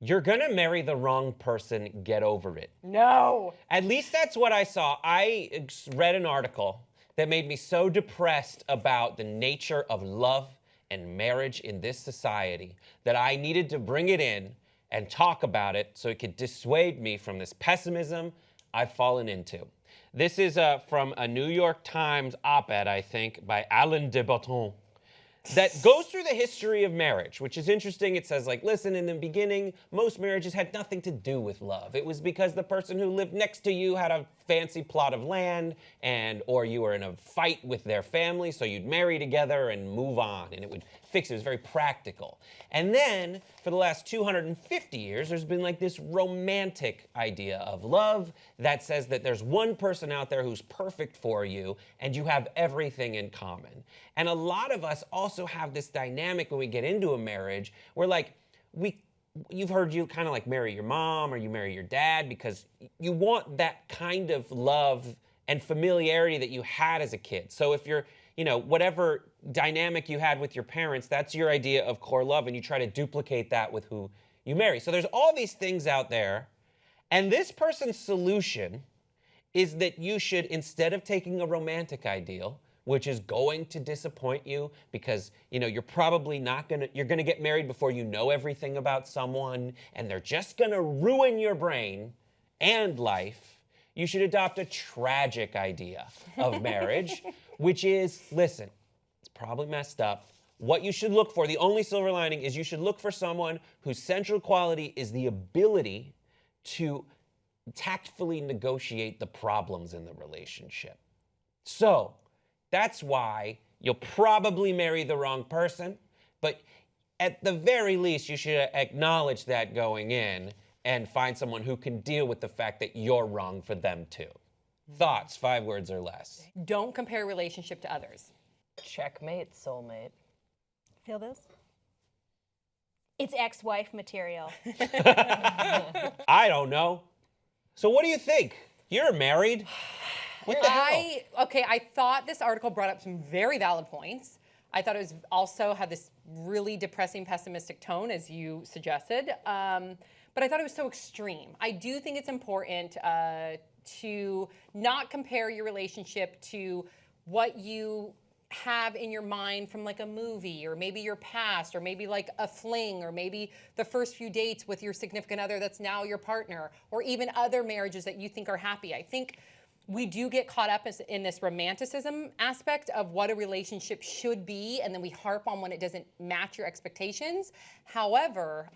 you're gonna marry the wrong person, get over it. No. At least that's what I saw. I read an article that made me so depressed about the nature of love and marriage in this society that I needed to bring it in and talk about it so it could dissuade me from this pessimism I've fallen into. This is from a New York Times op-ed, I think, by Alain de Botton, that goes through the history of marriage, which is interesting. It says, like, listen, in the beginning, most marriages had nothing to do with love. It was because the person who lived next to you had a fancy plot of land, or you were in a fight with their family, so you'd marry together and move on, and it would fix it. It was very practical. And then, for the last 250 years, there's been like this romantic idea of love that says that there's one person out there who's perfect for you, and you have everything in common. And a lot of us also have this dynamic when we get into a marriage where, like, you've heard you kind of like marry your mom or you marry your dad because you want that kind of love and familiarity that you had as a kid. So if you're, whatever dynamic you had with your parents, that's your idea of core love, and you try to duplicate that with who you marry. So there's all these things out there, and this person's solution is that you should, instead of taking a romantic ideal, which is going to disappoint you because, you're probably you're gonna get married before you know everything about someone, and they're just gonna ruin your brain and life, you should adopt a tragic idea of marriage, which is, listen, it's probably messed up. What you should look for, the only silver lining, is you should look for someone whose central quality is the ability to tactfully negotiate the problems in the relationship. So, that's why you'll probably marry the wrong person, but at the very least, you should acknowledge that going in and find someone who can deal with the fact that you're wrong for them too. Thoughts, 5 words or less. Don't compare relationship to others. Checkmate, soulmate. Feel this? It's ex-wife material. I don't know. So what do you think? You're married. What the hell? I thought this article brought up some very valid points. I thought it was also had this really depressing, pessimistic tone, as you suggested. But I thought it was so extreme. I do think it's important to not compare your relationship to what you have in your mind from like a movie, or maybe your past, or maybe like a fling, or maybe the first few dates with your significant other that's now your partner, or even other marriages that you think are happy. I think we do get caught up in this romanticism aspect of what a relationship should be, and then we harp on when it doesn't match your expectations. However,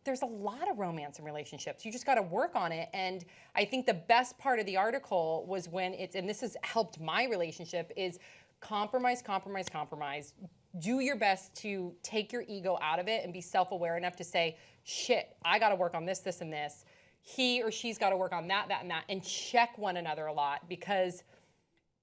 there's a lot of romance in relationships. You just got to work on it. And I think the best part of the article was when and this has helped my relationship, is compromise, compromise, compromise. Do your best to take your ego out of it and be self-aware enough to say, shit, I got to work on this, this, and this. He or she's got to work on that, that, and that, and check one another a lot, because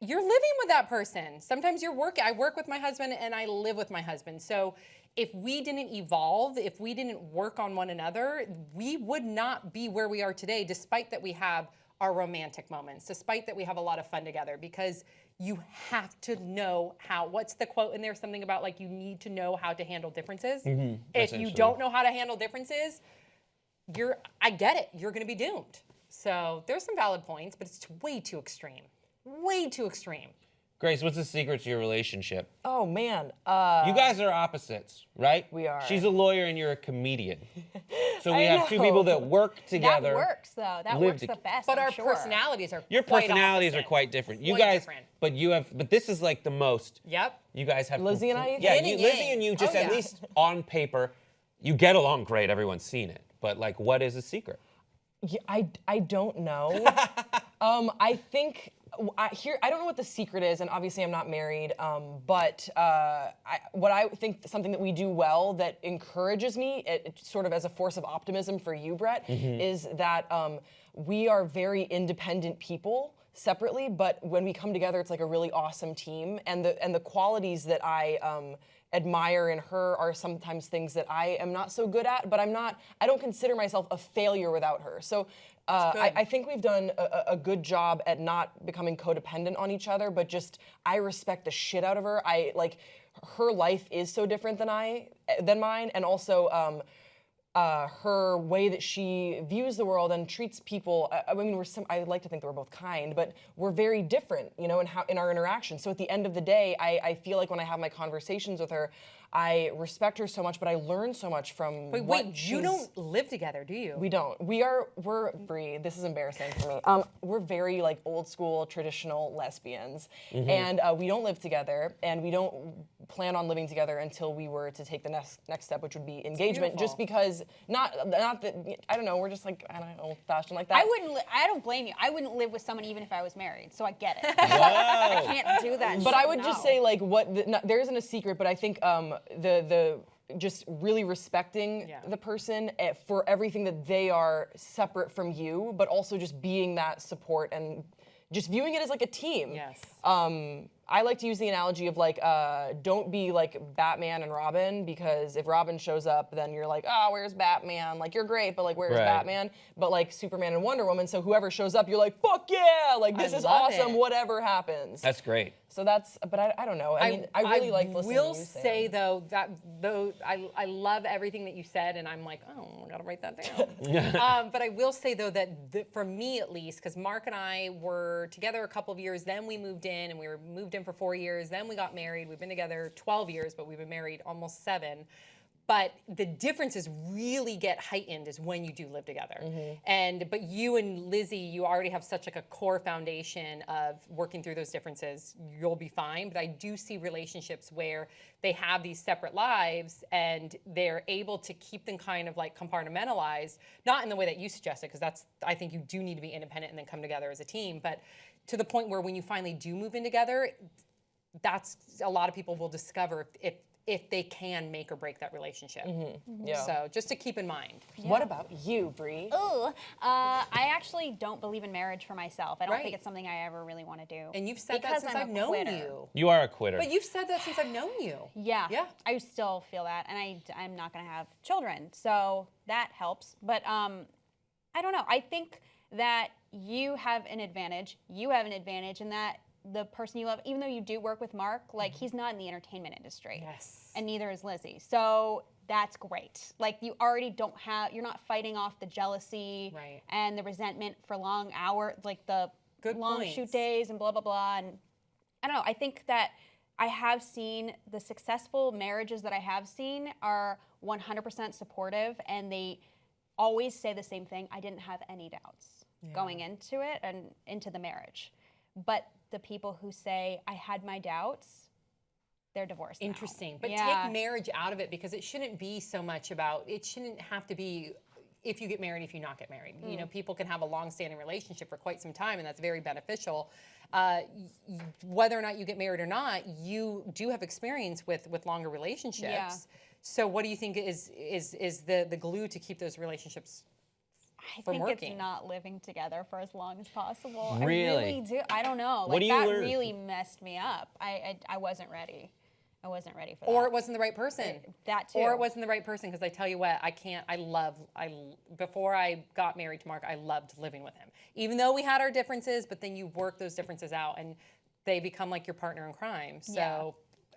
you're living with that person. Sometimes I work with my husband and I live with my husband. So if we didn't evolve, if we didn't work on one another, we would not be where we are today, despite that we have our romantic moments, despite that we have a lot of fun together, because you have to know what's the quote in there? Something about like, you need to know how to handle differences. Mm-hmm. If you don't know how to handle differences, I get it, you're gonna be doomed. So there's some valid points, but it's way too extreme. Way too extreme. Grace, what's the secret to your relationship? Oh, man. You guys are opposites, right? We are. She's a lawyer and you're a comedian. So we have two people that work together. That works, though. That works the best. But I'm our sure. personalities are Your quite personalities opposite. are quite different. You Quite guys, different. but this is like the most. Yep. You guys have. Lizzie and I? Yeah, Yin and Lizzie yang. and you just Oh, at yeah. least on paper, you get along great. Everyone's seen it. But like, what is the secret? Yeah, I don't know. I think I don't know what the secret is, and obviously I'm not married. But what I think something that we do well that encourages me, it sort of as a force of optimism for you, Brett, Mm-hmm. is that we are very independent people separately, but when we come together, it's like a really awesome team. And the qualities that I admire in her are sometimes things that I am not so good at, but I don't consider myself a failure without her. So I think we've done a good job at not becoming codependent on each other, but just I respect the shit out of her. Her life is so different than mine, and also her way that she views the world and treats people. I mean, I like to think that we're both kind, but we're very different, in our interactions. So at the end of the day, I feel like when I have my conversations with her, I respect her so much, but I learn so much from Wait, you don't live together, do you? We don't. We're Bree, this is embarrassing for me. We're very like old school, traditional lesbians. And we don't live together, and we don't plan on living together until we were to take the next step, which would be engagement. Just because, not that, I don't know, we're just like, I don't know, old fashioned like that. I don't blame you. I wouldn't live with someone even if I was married, so I get it. Whoa. I can't do that. But I would just say, like, there isn't a secret, but I think the just really respecting the person for everything that they are separate from you, but also just being that support and just viewing it as like a team. Yes. I like to use the analogy of like, don't be like Batman and Robin, because if Robin shows up, then you're like, oh, where's Batman? Like, you're great, but like, where's Batman? But like Superman and Wonder Woman, so whoever shows up, you're like, fuck yeah, like this is awesome, whatever happens. That's great. So but I don't know. I mean, I really like listening to you say. I will say though that I love everything that you said, and I'm like, oh, I gotta write that down. But I will say though that for me at least, because Mark and I were together a couple of years, then we moved in, and we were moved in for 4 years, then we got married. We've been together 12 years, but we've been married almost 7. But the differences really get heightened is when you do live together. But you and Lizzie, you already have such like a core foundation of working through those differences. You'll be fine. But I do see relationships where they have these separate lives and they're able to keep them kind of like compartmentalized, not in the way that you suggested, because I think you do need to be independent and then come together as a team. But to the point where when you finally do move in together, that's a lot of people will discover if they can make or break that relationship. Yeah. So just to keep in mind. Yeah. What about you, Bree? Ooh, I actually don't believe in marriage for myself. I don't think Right. it's something I ever really want to do. And you've said that Because since I'm I've a known quitter. you. You are a quitter. But you've said that since I've known you. Yeah. Yeah. I still feel that, and I'm not going to have children, so that helps. But I don't know. I think that you have an advantage. You have an advantage in that the person you love, even though you do work with Mark, like he's not in the entertainment industry. Yes. And neither is Lizzie. So that's great. Like you're not fighting off the jealousy Right. and the resentment for long hours, like the Good long points. shoot days and blah, blah, blah. And I don't know. I think that I have seen the successful marriages that I have seen are 100% supportive, and they always say the same thing. I didn't have any doubts going into it and into the marriage. But the people who say, I had my doubts, they're divorced now. Interesting. But Yeah. take marriage out of it, because it shouldn't be so much about, it shouldn't have to be if you get married, if you not get married. You know, people can have a long-standing relationship for quite some time, and that's very beneficial. Whether or not you get married or not, you do have experience with longer relationships. Yeah. So what do you think is the glue to keep those relationships I from think working? it's not living together for as long as possible. Really? I really do. I don't know. What Like do you that learn? really messed me up. I wasn't ready. I wasn't ready for that. Or it wasn't the right person. That too. Or it wasn't the right person, because I tell you what, before I got married to Mark, I loved living with him. Even though we had our differences, but then you work those differences out and they become like your partner in crime. So Yeah.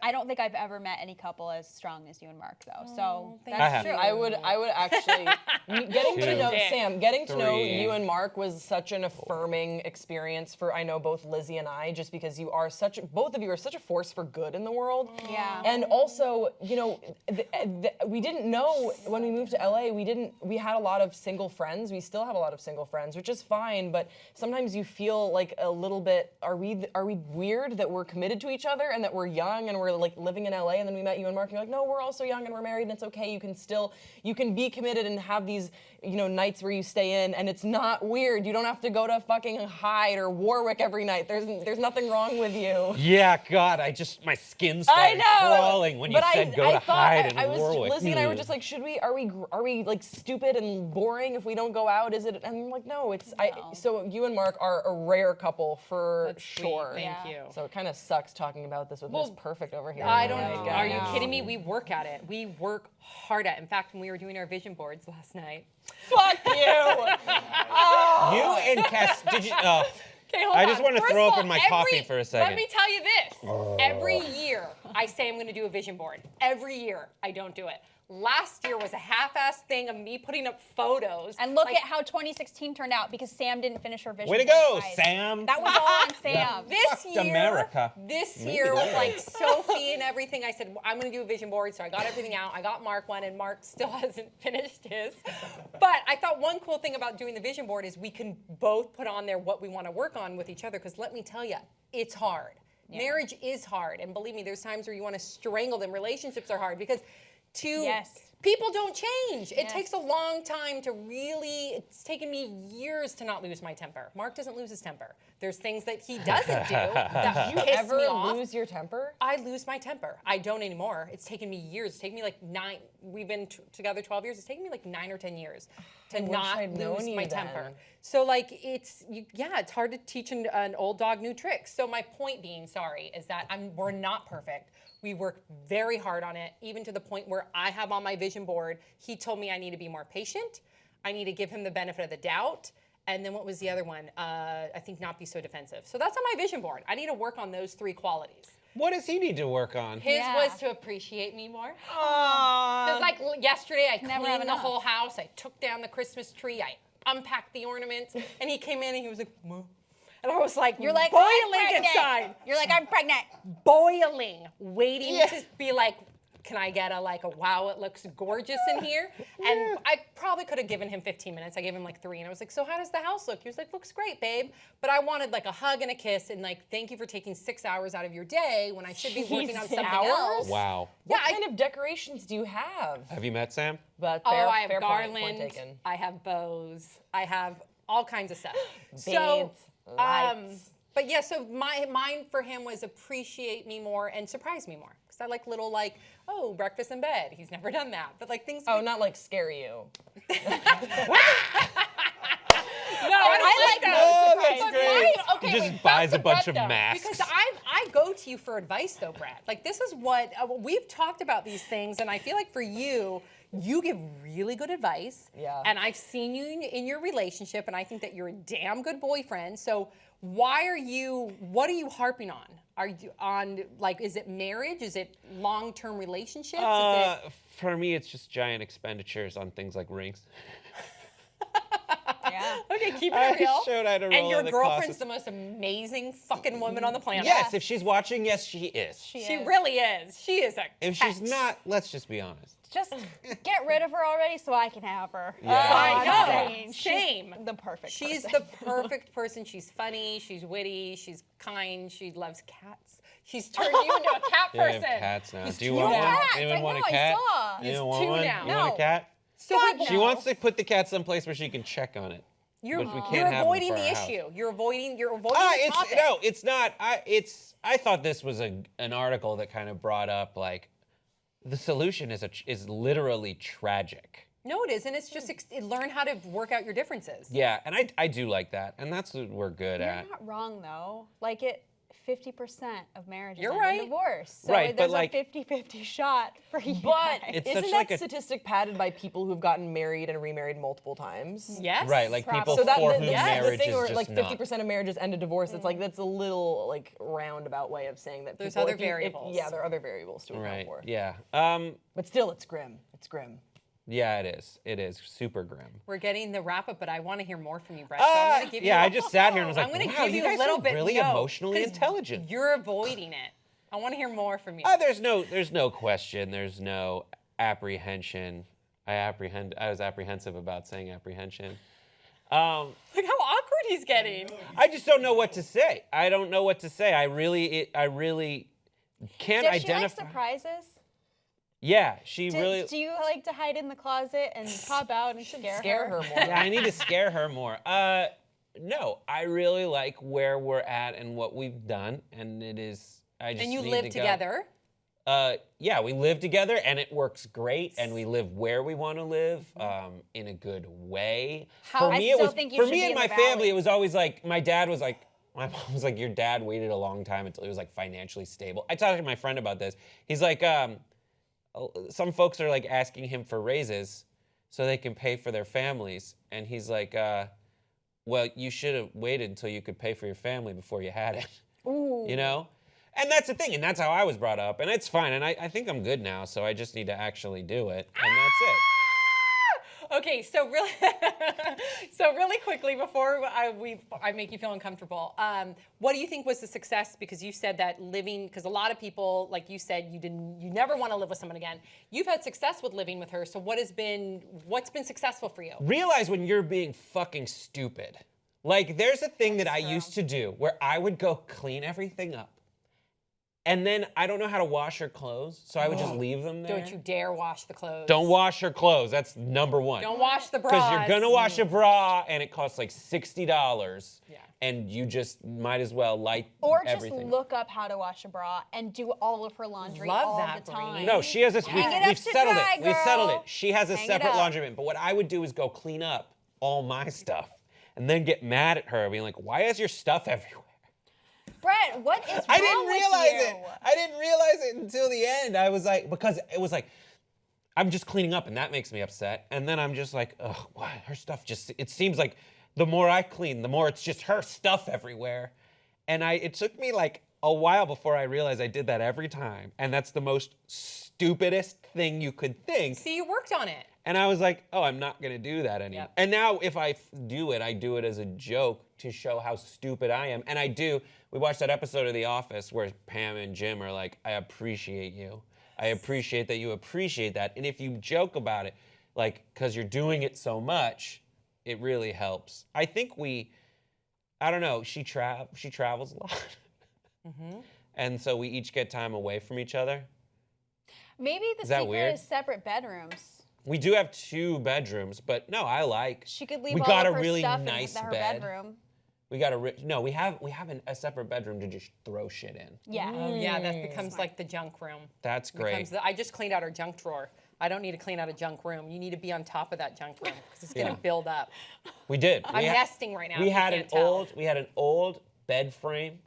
I don't think I've ever met any couple as strong as you and Mark, though. So thank I that's have. true. I would actually getting to know Sam, getting to know 3. you and Mark was such an affirming experience for I know both Lizzie and I, just because both of you are such a force for good in the world. Yeah. And also, you know, we didn't know when we moved to LA, we had a lot of single friends. We still have a lot of single friends, which is fine, but sometimes you feel like a little bit, are we weird that we're committed to each other and that we're young and we're like living in LA, and then we met you and Mark and you're like, no, we're also young and we're married and it's okay. You can be committed and have these, you know, nights where you stay in and it's not weird. You don't have to go to fucking Hyde or Warwick every night. There's nothing wrong with you. Yeah, God, my skin started crawling when you But said go to Hyde and Warwick. Lizzie and I were just like, are we like stupid and boring if we don't go out? Is it? And I'm like, no, it's so you and Mark are a rare couple for That's sweet. sure. Thank Yeah. you. So it kind of sucks talking about this with Miss Perfect over here. I don't Like, know. Are you kidding me? We work at it. We work hard at it. In fact, when we were doing our vision boards last night. Fuck you! You and Cass, did you? Okay, hold I on. just want to First throw of open all, my coffee for a second. Let me tell you this. Every year, I say I'm going to do a vision board. Every year, I don't do it. Last year was a half-assed thing of me putting up photos. And look at how 2016 turned out because Sam didn't finish her vision. Way to board, go, guys. Sam. That was all on Sam. This Fuck year, America. this Maybe year with that like was. Sophie and everything, I said, I'm gonna do a vision board, so I got everything out. I got Mark one, and Mark still hasn't finished his. But I thought one cool thing about doing the vision board is we can both put on there what we wanna work on with each other, because let me tell you, it's hard. Marriage is hard, and believe me, there's times where you wanna strangle them. Relationships are hard, because people don't change. It takes a long time to really, it's taken me years to not lose my temper. Mark doesn't lose his temper. There's things that he doesn't do that piss Ever me off. lose your temper? I lose my temper. I don't anymore. It's taken me years. It's taken me like 9, we've been together 12 years. It's taken me like 9 or 10 years to not I'd known lose you my then. temper. So like it's hard to teach an old dog new tricks. So my point being, is that we're not perfect. We work very hard on it, even to the point where I have on my vision board, he told me I need to be more patient. I need to give him the benefit of the doubt. And then what was the other one? I think not be so defensive. So that's on my vision board. I need to work on those 3 qualities. What does he need to work on? His was to appreciate me more. Because like yesterday, I Never have cleaned the enough. whole house. I took down the Christmas tree. I unpacked the ornaments. And he came in and he was like, "Mom." And I was like, You're like, boiling I'm pregnant. inside. You're like, I'm pregnant. Boiling, waiting to be like, can I get a wow, it looks gorgeous in here? And I probably could have given him 15 minutes. I gave him like 3, and I was like, so how does the house look? He was like, looks great, babe. But I wanted like a hug and a kiss, and like, thank you for taking 6 hours out of your day when I should be working on something else. Wow. What kind of decorations do you have? Have you met Sam? But Oh, fair, I have fair point garland, taken. I have bows, I have all kinds of stuff. Beads, lights. But yeah, so mine for him was appreciate me more and surprise me more. Because I like little breakfast in bed. He's never done that. But like things. Oh, not like scare you. No, I like that. Oh, that's great. He just buys a bunch of masks. Because I go to you for advice though, Brad. Like this is what we've talked about these things, and I feel like for you, you give really good advice. Yeah. And I've seen you in your relationship, and I think that you're a damn good boyfriend. So what are you harping on? Are you on, is it marriage? Is it long-term relationships? For me, it's just giant expenditures on things like rings. Yeah. Okay, keep I it real. showed I had to And roll your in the girlfriend's closet. the most amazing fucking woman on the planet. Yes, if she's watching, yes, she is. She really is. She is a If catch. she's not, let's just be honest. Just get rid of her already so I can have her. Yeah. I know. I'm saying Same. She's the perfect She's person. the perfect person. She's funny. She's witty. She's kind. She loves cats. She's turned you into a cat Yeah, we person. have cats now. He's Do you 2 want now. one? Cats, Anyone I want know, a I cat? saw. Anyone He's want 2 one? now. You want No. a cat? So God, She no. wants to put the cat someplace where she can check on it. You're but we can't you're have them avoiding for the our house. issue. You're avoiding the topic. No, it's not. I thought this was an article that kind of brought up the solution is literally tragic. No, it isn't. It's just learn how to work out your differences. Yeah, and I do like that, and that's what we're good You're at. not wrong though. 50% of marriages You're end right. in divorce. So Right, but, there's a 50-50 shot for you But guys. It's isn't such that like a- statistic padded by people who've gotten married and remarried multiple times? Yes. Right, like people So that for the, whom the, marriage the thing is where just like not. 50% of marriages end in divorce, it's like that's a little roundabout way of saying that There's people, other if you- if- variables. yeah, there are other variables to account Right. for. Yeah. But still, it's grim. It's grim. Yeah, it is. It is super grim. We're getting the wrap up, but I want to hear more from you, Brett. So I'm going to give you. I just sat here and was like, I'm going to wow, give you you a guys little are bit. really no, emotionally 'cause intelligent. You're avoiding it. I want to hear more from you. There's no question. There's no apprehension. I was apprehensive about saying apprehension. Look how awkward he's getting. I just don't know what to say. I don't know what to say. I really can't Does she like identify. surprises? Yeah, she Do, really. do you like to hide in the closet and pop out and Scare her more. Yeah, I need to scare her more. No, I really like where we're at and what we've done, and it is. I just And you need live to go. together. Yeah, we live together, and it works great, and we live where we want to live, in a good way. How- I it still was think you for should me be and in my the family. valley. It was always like my dad was like. My mom was like, your dad waited a long time until he was like financially stable. I talked to my friend about this. He's like, some folks are like asking him for raises so they can pay for their families. And he's like, well, you should have waited until you could pay for your family before you had it. Ooh. You know? And that's the thing, and that's how I was brought up, and it's fine, and I think I'm good now, so I just need to actually do it, and that's it. Okay, so really quickly before I make you feel uncomfortable, what do you think was the success? Because you said that living, because a lot of people, like you said, you never want to live with someone again. You've had success with living with her, so what's been successful for you? Realize when you're being fucking stupid. Like, there's a thing that I used to do where I would go clean everything up. And then I don't know how to wash her clothes, so I would just leave them there. Don't you dare wash the clothes. Don't wash her clothes. That's number one. Don't wash the bras. Because you're gonna wash a bra and it costs like $60. Yeah. And you just might as well light Or everything. just look up how to wash a bra and do all of her laundry Love all that, the time. Bree. No, she has this. Hang it up We've to settled dry, it. We've settled it. girl. She has a Hang it separate up. laundry bin. But what I would do is go clean up all my stuff, and then get mad at her, being like, "Why is your stuff everywhere?" Brett, what is wrong I didn't with realize you? it. I didn't realize it until the end. I was like, because it was like, I'm just cleaning up, and that makes me upset. And then I'm just like, ugh, why? Her stuff just, it seems like the more I clean, the more it's just her stuff everywhere. And it took me like a while before I realized I did that every time. And that's the most stupidest thing you could think. See, you worked on it. And I was like, oh, I'm not gonna do that anymore. Yep. And now if I do it, I do it as a joke to show how stupid I am. And I do. We watched that episode of The Office where Pam and Jim are like, I appreciate you. I appreciate that you appreciate that. And if you joke about it, like, because you're doing it so much, it really helps. I think I don't know, she travels a lot. And so we each get time away from each other. Maybe the Is that secret weird? is separate bedrooms. We do have 2 bedrooms, but no, I like. She could leave we all got of a her really stuff nice in her bed. bedroom. We got no, we have a separate bedroom to just throw shit in. Yeah. Oh, yeah, that becomes like the junk room. That's great. I just cleaned out our junk drawer. I don't need to clean out a junk room. You need to be on top of that junk room because it's Yeah. gonna build up. We did. I'm nesting right now. We if you had can't tell. we had an old bed frame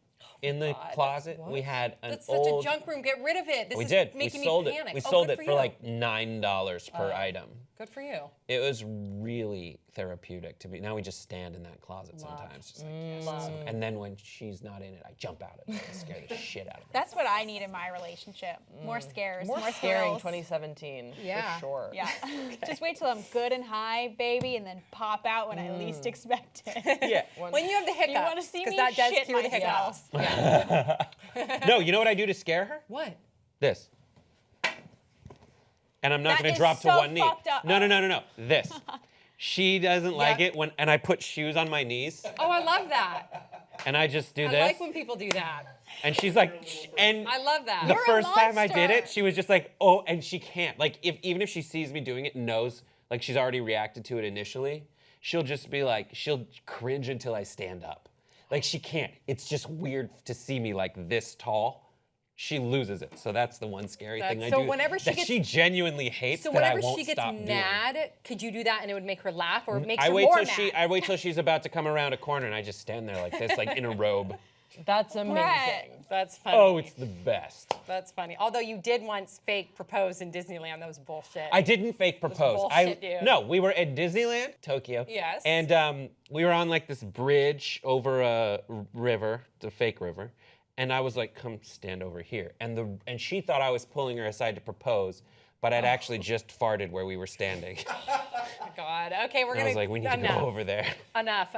in the closet. We had an That's old. such a junk room. Get rid of it. This We is did. making We sold me it. panic. We Oh, sold good it for you. like $9 per item. Good for you. It was really therapeutic to be. Now we just stand in that closet sometimes. Just like, yes, Love. And then when she's not in it, I jump out of it and scare the shit out of her. That's what I need in my relationship. More scares, more Scaring thrills. 2017, Yeah. for sure. Yeah. Just wait till I'm good and high, baby, and then pop out when I least expect it. Yeah. When you have the hiccups, You wanna see me that does shit cure the myself. hiccups. No, you know what I do to scare her? What? This. And I'm not That going to is drop to so one knee. fucked up. No. This. She doesn't like Yeah. it and I put shoes on my knees Oh, I love that. and I just do I this. like when people do that. And she's like, and I love that. the You're a first time I did it, monster. she was just like, oh, and she can't. Like, even if she sees me doing it and knows, like, she's already reacted to it initially, she'll just be like, she'll cringe until I stand up. Like, she can't. It's just weird to see me like this tall. She loses it. So that's the one scary thing I So do. whenever she that gets- she genuinely hates So that I whenever won't she gets stop doing. mad, could you do that and it would make her laugh, or it makes I her wait more till mad? I wait till she's about to come around a corner and I just stand there like this, like in a robe. That's amazing. That's funny. Oh, it's the best. That's funny. Although you did once fake propose in Disneyland. That was bullshit. I didn't fake propose. bullshit, dude. No, we were at Disneyland, Tokyo. Yes. And we were on like this bridge over a river, the fake river, and I was like, "Come stand over here." And she thought I was pulling her aside to propose, but I'd actually just farted where we were standing. God. Okay, we're And gonna. I was like, "We need to go over there." Enough.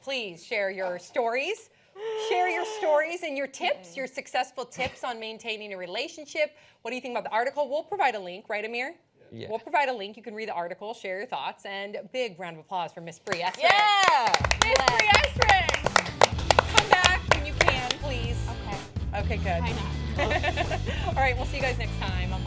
Please share your stories. Share your stories and your tips, your successful tips on maintaining a relationship. What do you think about the article? We'll provide a link, right, Amir? Yeah. We'll provide a link. You can read the article, share your thoughts, and a big round of applause for Miss Bree Essrig. Yeah! Miss Bree Essrig! Come back when you can, please. Okay. Okay, good. Why not? All right, we'll see you guys next time on